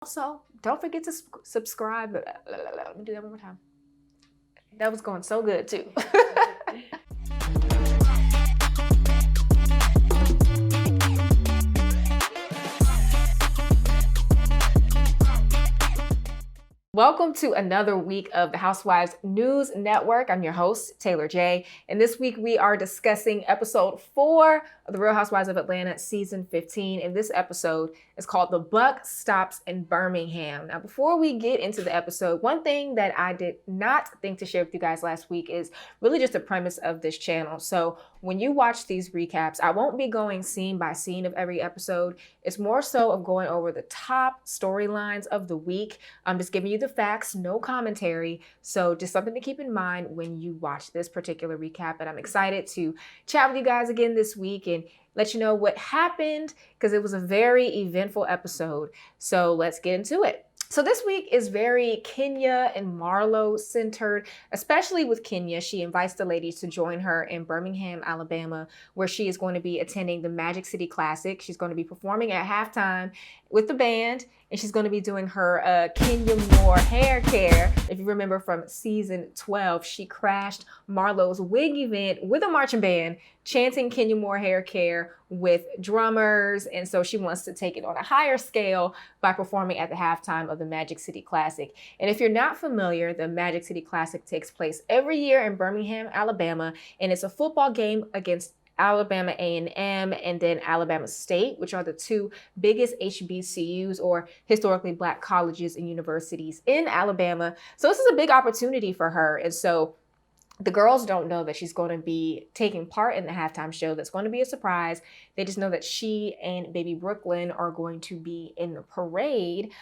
Also, don't forget to subscribe. Let me do that one more time. That was going so good too. Welcome to another week of the Housewives News Network. I'm your host, Taylor J. And this week we are discussing episode 4 of the Real Housewives of Atlanta, season 15. And this episode is called The Buck Stops in Birmingham. Now, before we get into the episode, one thing that I did not think to share with you guys last week is really just the premise of this channel. So when you watch these recaps, I won't be going scene by scene of every episode. It's more so of going over the top storylines of the week. I'm just giving you the facts, no commentary. So just something to keep in mind when you watch this particular recap. And I'm excited to chat with you guys again this week and let you know what happened, because it was a very eventful episode. So let's get into it. So this week is very Kenya and Marlo centered, especially with Kenya. She invites the ladies to join her in Birmingham, Alabama, where she is going to be attending the Magic City Classic. She's going to be performing at halftime with the band, and she's going to be doing her Kenya Moore hair care. If you remember from season 12, she crashed Marlo's wig event with a marching band, chanting Kenya Moore hair care with drummers. And so she wants to take it on a higher scale by performing at the halftime of the Magic City Classic. And if you're not familiar, the Magic City Classic takes place every year in Birmingham, Alabama, and it's a football game against Alabama A&M and then Alabama State, which are the two biggest HBCUs, or historically Black colleges and universities in Alabama. So this is a big opportunity for her. And so the girls don't know that she's going to be taking part in the halftime show. That's going to be a surprise. They just know that she and baby Brooklyn are going to be in the parade.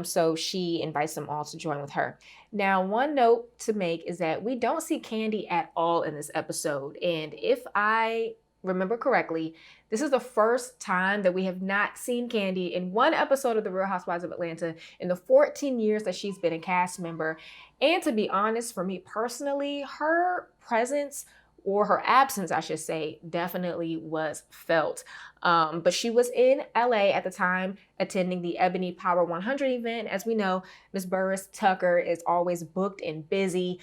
So she invites them all to join with her. Now, one note to make is that we don't see Kandi at all in this episode. And if I remember correctly, this is the first time that we have not seen Kandi in one episode of The Real Housewives of Atlanta in the 14 years that she's been a cast member. And to be honest, for me personally, her presence, or her absence, I should say, definitely was felt. But she was in LA at the time attending the Ebony Power 100 event. As we know, Miss Burris Tucker is always booked and busy.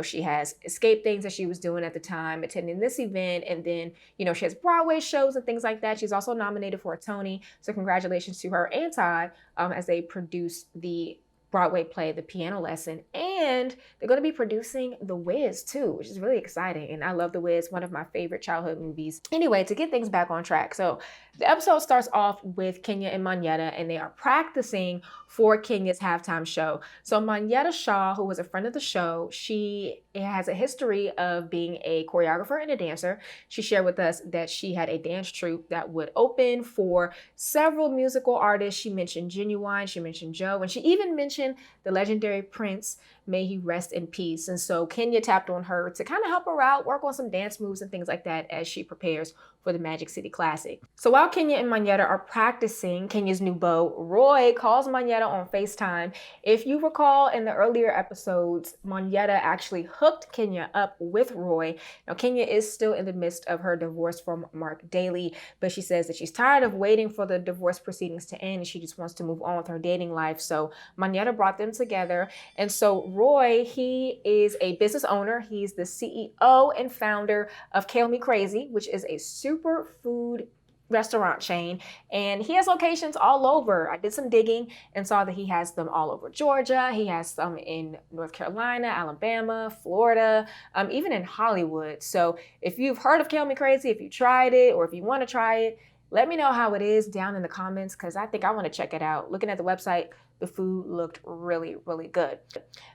She has escape things that she was doing at the time, attending this event. And then, she has Broadway shows and things like that. She's also nominated for a Tony. So congratulations to her and Todd as they produce the Broadway play, The Piano Lesson. And they're going to be producing The Wiz too, which is really exciting. And I love The Wiz, one of my favorite childhood movies. Anyway, to get things back on track. So the episode starts off with Kenya and Monyetta, and they are practicing for Kenya's halftime show. So Monyetta Shaw, who was a friend of the show, she has a history of being a choreographer and a dancer. She shared with us that she had a dance troupe that would open for several musical artists. She mentioned Genuine, she mentioned Joe, and she even mentioned the legendary Prince, may he rest in peace. And so Kenya tapped on her to kind of help her out, work on some dance moves and things like that as she prepares for the Magic City Classic. So while Kenya and Monyetta are practicing, Kenya's new beau, Roy, calls Monyetta on FaceTime. If you recall in the earlier episodes, Monyetta actually hooked Kenya up with Roy. Now, Kenya is still in the midst of her divorce from Mark Daly, but she says that she's tired of waiting for the divorce proceedings to end. She just wants to move on with her dating life. So Monyetta brought them together. And so Roy, he is a business owner. He's the CEO and founder of Kale Me Crazy, which is a superfood restaurant chain, and he has locations all over. I did some digging and saw that he has them all over Georgia. He has some in North Carolina, Alabama, Florida, even in Hollywood. So if you've heard of Kale Me Crazy, if you tried it, or if you want to try it, let me know how it is down in the comments, because I think I want to check it out. Looking at the website, the food looked really, really good.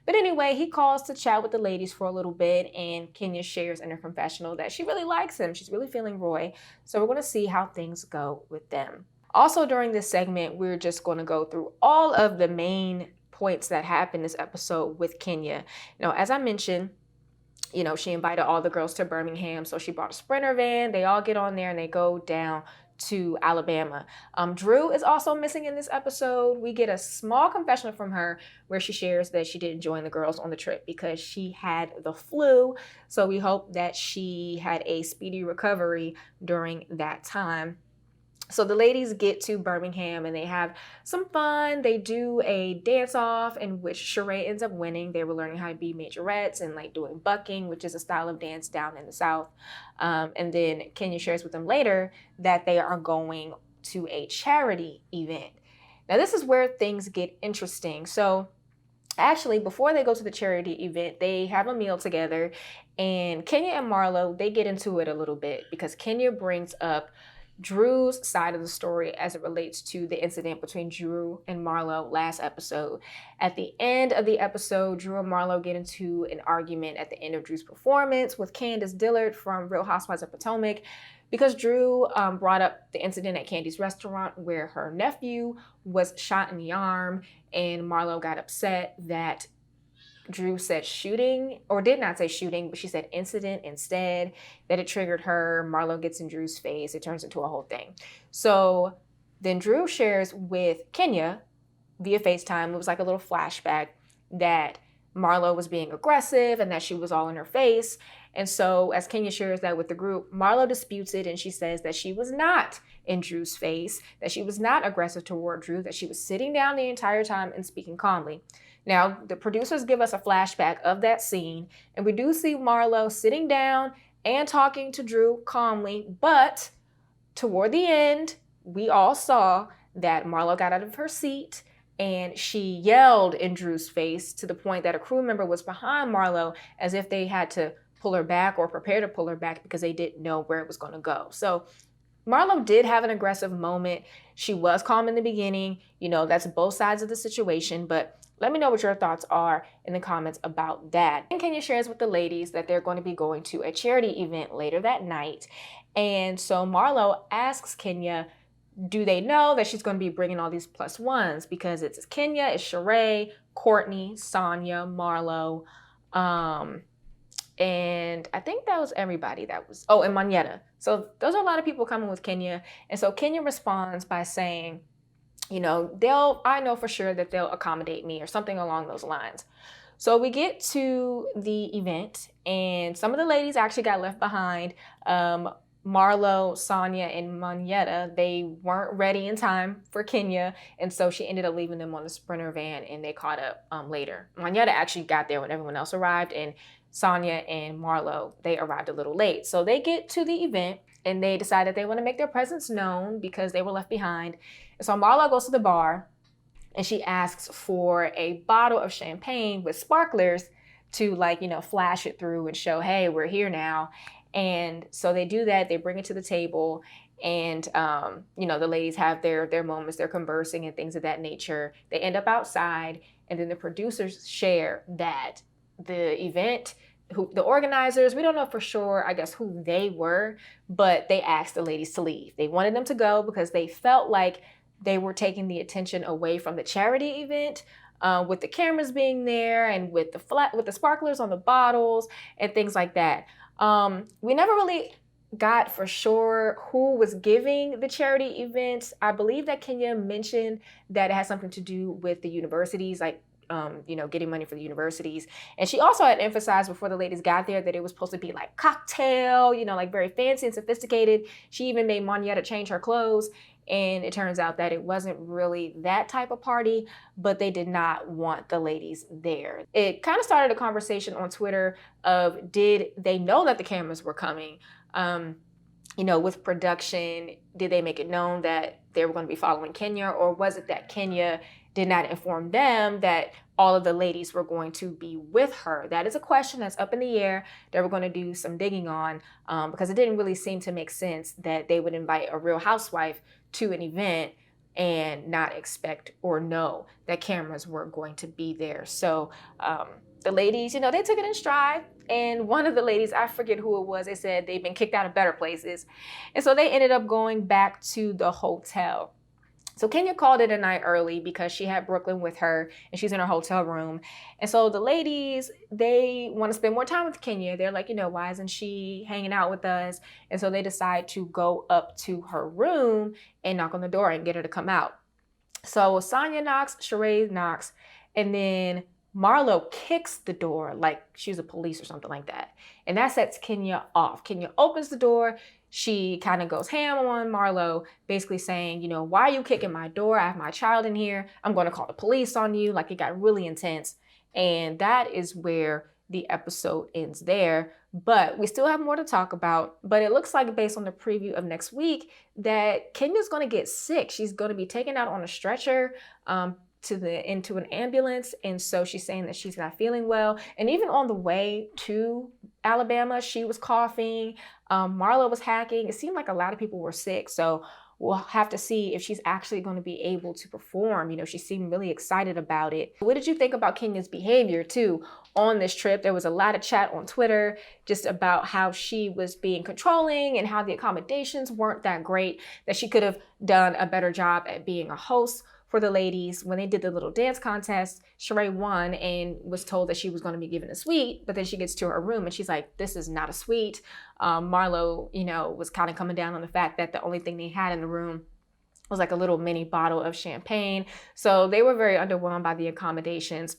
But anyway, he calls to chat with the ladies for a little bit, and Kenya shares in her confessional that she really likes him. She's really feeling Roy. So we're going to see how things go with them. Also during this segment, we're just going to go through all of the main points that happened this episode with Kenya. As I mentioned, she invited all the girls to Birmingham. So she bought a Sprinter van. They all get on there and they go down to Alabama. Drew is also missing in this episode. We get a small confessional from her where she shares that she didn't join the girls on the trip because she had the flu. So we hope that she had a speedy recovery during that time. So the ladies get to Birmingham and they have some fun. They do a dance off in which Sheree ends up winning. They were learning how to be majorettes and like doing bucking, which is a style of dance down in the South. And then Kenya shares with them later that they are going to a charity event. Now this is where things get interesting. So actually, before they go to the charity event, they have a meal together, and Kenya and Marlo, they get into it a little bit because Kenya brings up Drew's side of the story as it relates to the incident between Drew and Marlo last episode. At the end of the episode, Drew and Marlo get into an argument at the end of Drew's performance with Candace Dillard from Real Housewives of Potomac because Drew brought up the incident at Kandi's restaurant where her nephew was shot in the arm, and Marlo got upset that Drew said shooting, or did not say shooting, but she said incident instead, that it triggered her. Marlo gets in Drew's face. It turns into a whole thing. So then Drew shares with Kenya via FaceTime. It was like a little flashback that Marlo was being aggressive and that she was all in her face. And so as Kenya shares that with the group, Marlo disputes it, and she says that she was not in Drew's face, that she was not aggressive toward Drew, that she was sitting down the entire time and speaking calmly. Now, the producers give us a flashback of that scene, and we do see Marlo sitting down and talking to Drew calmly, but toward the end, we all saw that Marlo got out of her seat and she yelled in Drew's face to the point that a crew member was behind Marlo as if they had to pull her back or prepare to pull her back because they didn't know where it was going to go. So Marlo did have an aggressive moment. She was calm in the beginning. You know, that's both sides of the situation, but let me know what your thoughts are in the comments about that. And Kenya shares with the ladies that they're going to be going to a charity event later that night. And so Marlo asks Kenya, do they know that she's going to be bringing all these plus ones? Because it's Kenya, it's Sheree, Courtney, Sanya, Marlo, and I think that was everybody that was, oh, and Monyetta. So those are a lot of people coming with Kenya. And so Kenya responds by saying, you know, I know for sure that they'll accommodate me or something along those lines. So we get to the event and some of the ladies actually got left behind. Marlo, Sanya, and Monyetta, they weren't ready in time for Kenya. And so she ended up leaving them on the Sprinter van and they caught up later. Monyetta actually got there when everyone else arrived, and Sanya and Marlo, they arrived a little late. So they get to the event and they decide that they want to make their presence known because they were left behind. And so Marlo goes to the bar and she asks for a bottle of champagne with sparklers to, like, you know, flash it through and show, hey, we're here now. And so they do that. They bring it to the table, and you know, the ladies have their moments. They're conversing and things of that nature. They end up outside, and then the producers share that the event, the organizers, we don't know for sure, I guess, who they were, but they asked the ladies to leave. They wanted them to go because they felt like they were taking the attention away from the charity event, with the cameras being there and with the sparklers on the bottles and things like that. We never really got for sure who was giving the charity events. I believe that Kenya mentioned that it has something to do with the universities, like, you know, getting money for the universities. And she also had emphasized before the ladies got there that it was supposed to be like cocktail, you know, like very fancy and sophisticated. She even made Monyetta change her clothes. And it turns out that it wasn't really that type of party, but they did not want the ladies there. It kind of started a conversation on Twitter of, did they know that the cameras were coming? You know, with production, did they make it known that they were going to be following Kenya, or was it that Kenya did not inform them that all of the ladies were going to be with her? That is a question that's up in the air that we're going to do some digging on, because it didn't really seem to make sense that they would invite a Real Housewife to an event and not expect or know that cameras were going to be there. So the ladies, you know, they took it in stride. And one of the ladies, I forget who it was, they said they've been kicked out of better places. And so they ended up going back to the hotel. So Kenya called it a night early because she had Brooklyn with her and she's in her hotel room. And so the ladies, they want to spend more time with Kenya. They're like, you know, why isn't she hanging out with us? And so they decide to go up to her room and knock on the door and get her to come out. So Sanya knocks, Sheree knocks, and then Marlo kicks the door like she's a police or something like that. And that sets Kenya off. Kenya opens the door. she kind of goes ham on Marlo, basically saying, you know, why are you kicking my door? I have my child in here. I'm going to call the police on you. Like, it got really intense. And that is where the episode ends there. But we still have more to talk about. But it looks like, based on the preview of next week, that Kenya's going to get sick. She's going to be taken out on a stretcher into an ambulance. And so she's saying that she's not feeling well. And even on the way to Alabama, she was coughing. Marlo was hacking. It seemed like a lot of people were sick. So we'll have to see if she's actually going to be able to perform. You know, she seemed really excited about it. What did you think about Kenya's behavior too on this trip? There was a lot of chat on Twitter just about how she was being controlling and how the accommodations weren't that great, that she could have done a better job at being a host for the ladies. When they did the little dance contest, Sheree won and was told that she was going to be given a suite, but then she gets to her room and she's like, this is not a suite. Marlo, you know, was kind of coming down on the fact that the only thing they had in the room was like a little mini bottle of champagne. So they were very underwhelmed by the accommodations.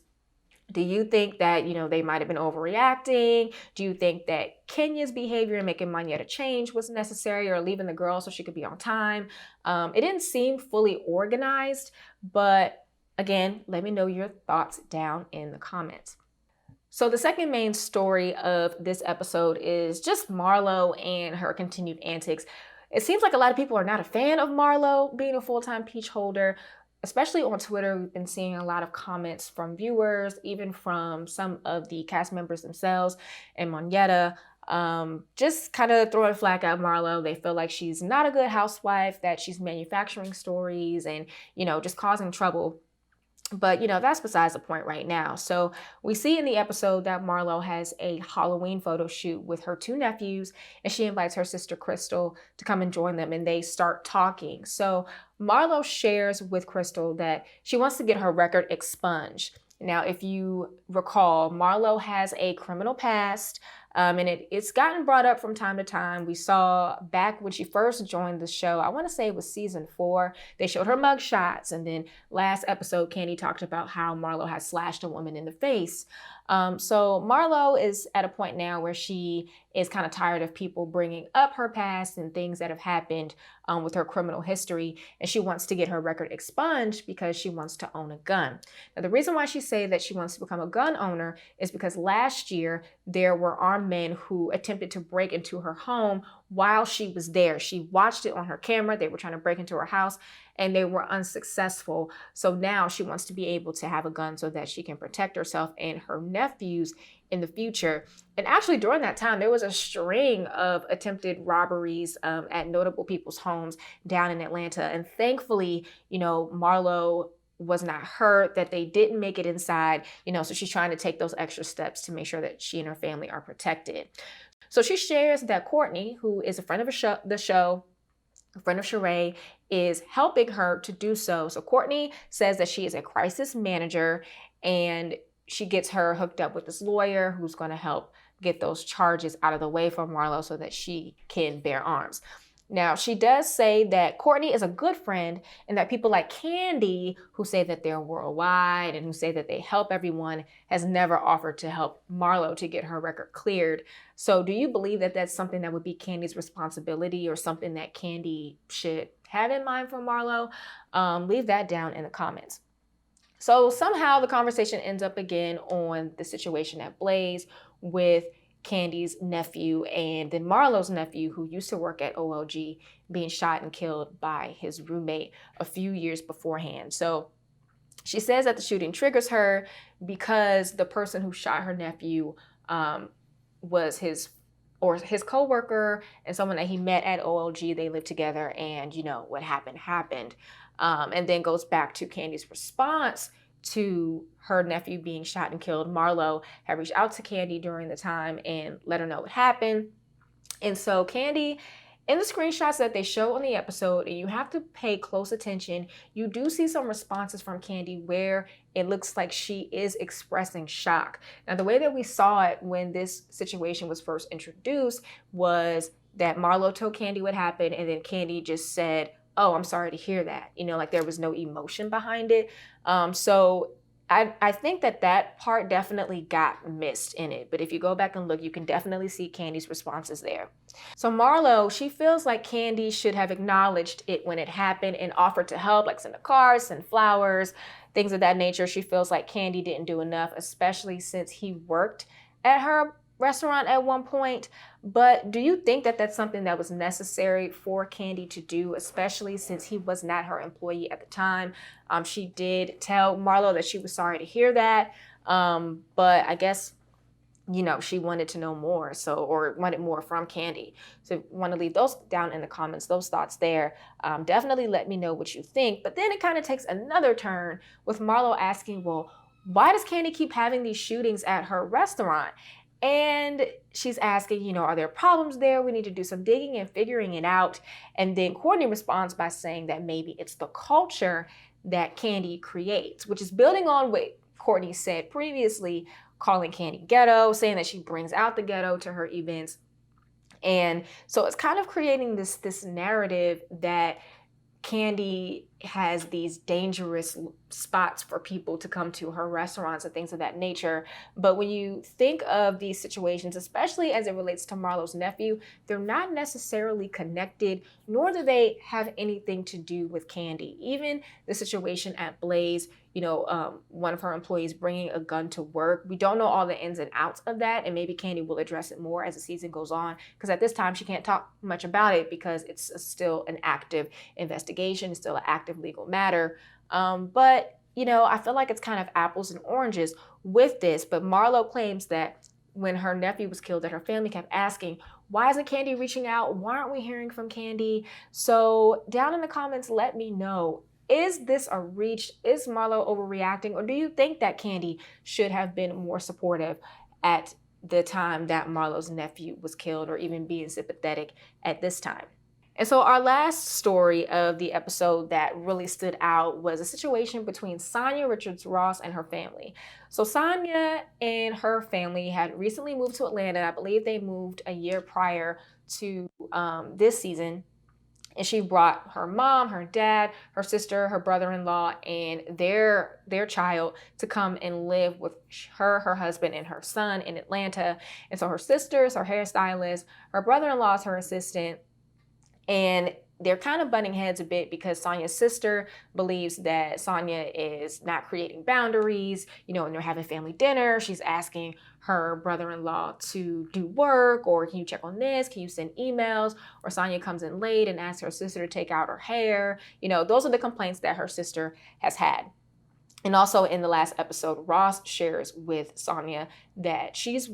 Do you think that, you know, they might have been overreacting? Do you think that Kenya's behavior and making Monyetta change was necessary, or leaving the girl so she could be on time? It didn't seem fully organized, but again, let me know your thoughts down in the comments. So the second main story of this episode is just Marlo and her continued antics. It seems like a lot of people are not a fan of Marlo being a full-time peach holder. Especially on Twitter, we've been seeing a lot of comments from viewers, even from some of the cast members themselves and Monyetta, just kind of throwing a flag at Marlo. They feel like she's not a good housewife, that she's manufacturing stories and, you know, just causing trouble. But, you know, that's besides the point right now. So we see in the episode that Marlo has a Halloween photo shoot with her two nephews, and she invites her sister Crystal to come and join them, and they start talking. So Marlo shares with Crystal that she wants to get her record expunged. Now, if you recall, Marlo has a criminal past, and it's gotten brought up from time to time. We saw back when she first joined the show, I want to say it was season 4, they showed her mug shots. And then last episode, Kandi talked about how Marlo had slashed a woman in the face. So Marlo is at a point now where she is kind of tired of people bringing up her past and things that have happened with her criminal history. And she wants to get her record expunged because she wants to own a gun. Now, the reason why she says that she wants to become a gun owner is because last year there were armed men who attempted to break into her home while she was there. She watched it on her camera. They were trying to break into her house and they were unsuccessful. So now she wants to be able to have a gun so that she can protect herself and her nephews in the future. And actually during that time, there was a string of attempted robberies at notable people's homes down in Atlanta. And thankfully, you know, Marlo was not hurt, that they didn't make it inside, you know, so she's trying to take those extra steps to make sure that she and her family are protected. So she shares that Courtney, who is a friend of the show, a friend of Sheree, is helping her to do so. So Courtney says that she is a crisis manager, and she gets her hooked up with this lawyer who's going to help get those charges out of the way for Marlo so that she can bear arms. Now, she does say that Courtney is a good friend and that people like Kandi, who say that they're worldwide and who say that they help everyone, has never offered to help Marlo to get her record cleared. So do you believe that that's something that would be Kandi's responsibility, or something that Kandi should have in mind for Marlo? Leave that down in the comments. So somehow the conversation ends up again on the situation at Blaze with Kandi's nephew and then Marlo's nephew, who used to work at OLG, being shot and killed by his roommate a few years beforehand. So she says that the shooting triggers her because the person who shot her nephew was his co-worker and someone that he met at OLG. They lived together, and you know what happened. And then goes back to Kandi's response to her nephew being shot and killed. Marlo had reached out to Kandi during the time and let her know what happened. And so Kandi, in the screenshots that they show on the episode, and you have to pay close attention, you do see some responses from Kandi where it looks like she is expressing shock. Now, the way that we saw it when this situation was first introduced was that Marlo told Kandi what happened, and then Kandi just said, "Oh, I'm sorry to hear that." You know, like there was no emotion behind it. So I think that part definitely got missed in it. But if you go back and look, you can definitely see Kandi's responses there. So Marlo, she feels like Kandi should have acknowledged it when it happened and offered to help, like send a card, send flowers, things of that nature. She feels like Kandi didn't do enough, especially since he worked at her restaurant at one point. But do you think that that's something that was necessary for Kandi to do, especially since he was not her employee at the time? She did tell Marlo that she was sorry to hear that, but I guess she wanted to know more, or wanted more from Kandi. So want to leave those down in the comments, those thoughts there. Definitely let me know what you think. But then it kind of takes another turn with Marlo asking, well, why does Kandi keep having these shootings at her restaurant? And she's asking, are there problems there? We need to do some digging and figuring it out. And then Courtney responds by saying that maybe it's the culture that Kandi creates, which is building on what Courtney said previously, calling Kandi ghetto, saying that she brings out the ghetto to her events. And so it's kind of creating this narrative that Kandi has these dangerous spots for people to come to her restaurants and things of that nature. But when you think of these situations, especially as it relates to Marlo's nephew, they're not necessarily connected, nor do they have anything to do with Kandi. Even the situation at Blaze, one of her employees bringing a gun to work. We don't know all the ins and outs of that, and maybe Kandi will address it more as the season goes on, because at this time she can't talk much about it because it's still an active investigation, it's still an active legal matter. But I feel like it's kind of apples and oranges with this. But Marlo claims that when her nephew was killed, that her family kept asking, why isn't Kandi reaching out? Why aren't we hearing from Kandi? So down in the comments, let me know. Is this a reach? Is Marlo overreacting? Or do you think that Kandi should have been more supportive at the time that Marlo's nephew was killed, or even being sympathetic at this time? And so our last story of the episode that really stood out was a situation between Sanya Richards-Ross and her family. So Sanya and her family had recently moved to Atlanta. I believe they moved a year prior to this season. And she brought her mom, her dad, her sister, her brother-in-law, and their child to come and live with her husband, and her son in Atlanta. And so her sister's her hairstylist, her brother-in-law is her assistant. And they're kind of butting heads a bit because Sanya's sister believes that Sanya is not creating boundaries. When they're having family dinner, she's asking her brother-in-law to do work, or can you check on this? Can you send emails? Or Sanya comes in late and asks her sister to take out her hair. Those are the complaints that her sister has had. And also in the last episode, Ross shares with Sanya that he's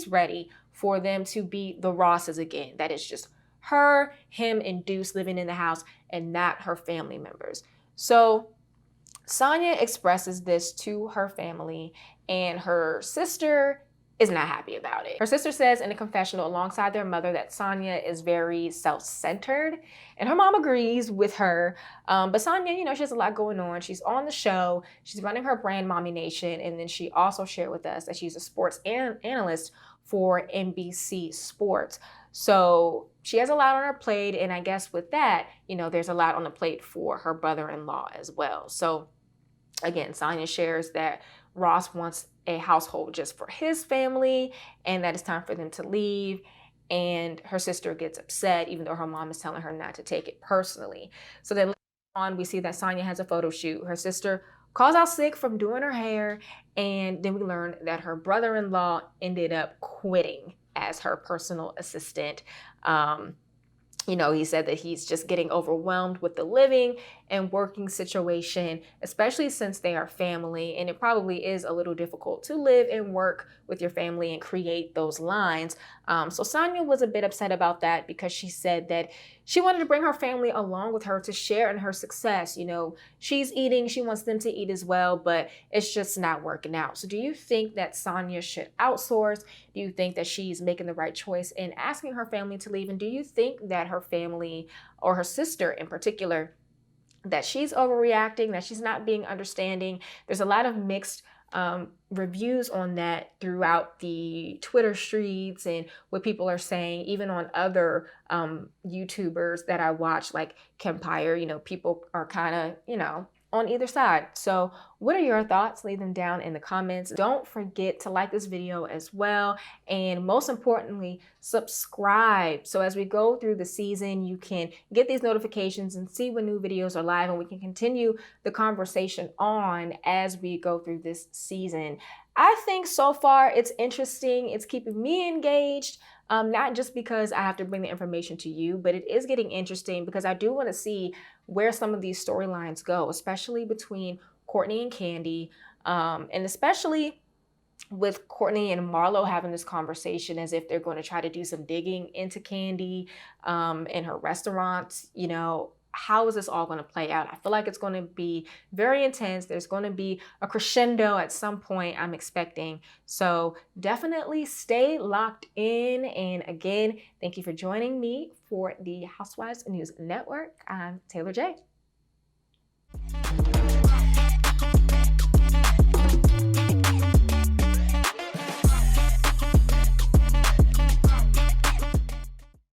ready for them to be the Rosses again. That is just her, him, and Deuce living in the house, and not her family members. So Sanya expresses this to her family, and her sister is not happy about it. Her sister says in a confessional alongside their mother that Sanya is very self-centered, and her mom agrees with her. But Sanya, she has a lot going on. She's on the show. She's running her brand, Mommy Nation, and then she also shared with us that she's a sports analyst for NBC Sports. So she has a lot on her plate, and I guess with that, there's a lot on the plate for her brother-in-law as well. So again, Sanya shares that Ross wants a household just for his family, and that it's time for them to leave. And her sister gets upset, even though her mom is telling her not to take it personally. So then later on, we see that Sanya has a photo shoot. Her sister calls out sick from doing her hair, and then we learn that her brother-in-law ended up quitting as her personal assistant. He said that he's just getting overwhelmed with the living and working situation, especially since they are family. And it probably is a little difficult to live and work with your family and create those lines. So Sanya was a bit upset about that because she said that she wanted to bring her family along with her to share in her success. She's eating, she wants them to eat as well, but it's just not working out. So do you think that Sanya should outsource? Do you think that she's making the right choice in asking her family to leave? And do you think that her family, or her sister in particular, that she's overreacting, that she's not being understanding? There's a lot of mixed reviews on that throughout the Twitter streets and what people are saying, even on other YouTubers that I watch, like Kempire. People are kind of, on either side. So What are your thoughts? Leave them down in the comments. Don't forget to like this video as well. And most importantly, subscribe. So as we go through the season, you can get these notifications and see when new videos are live, and we can continue the conversation on as we go through this season. I think so far it's interesting. It's keeping me engaged. Not just because I have to bring the information to you, but it is getting interesting because I do want to see where some of these storylines go, especially between Courtney and Kandi, and especially with Courtney and Marlo having this conversation as if they're going to try to do some digging into Kandi in her restaurant. You know, how is this all going to play out? I feel like it's going to be very intense. There's going to be a crescendo at some point, I'm expecting. So definitely stay locked in. And again, thank you for joining me for the Housewives News Network. I'm Taylor J.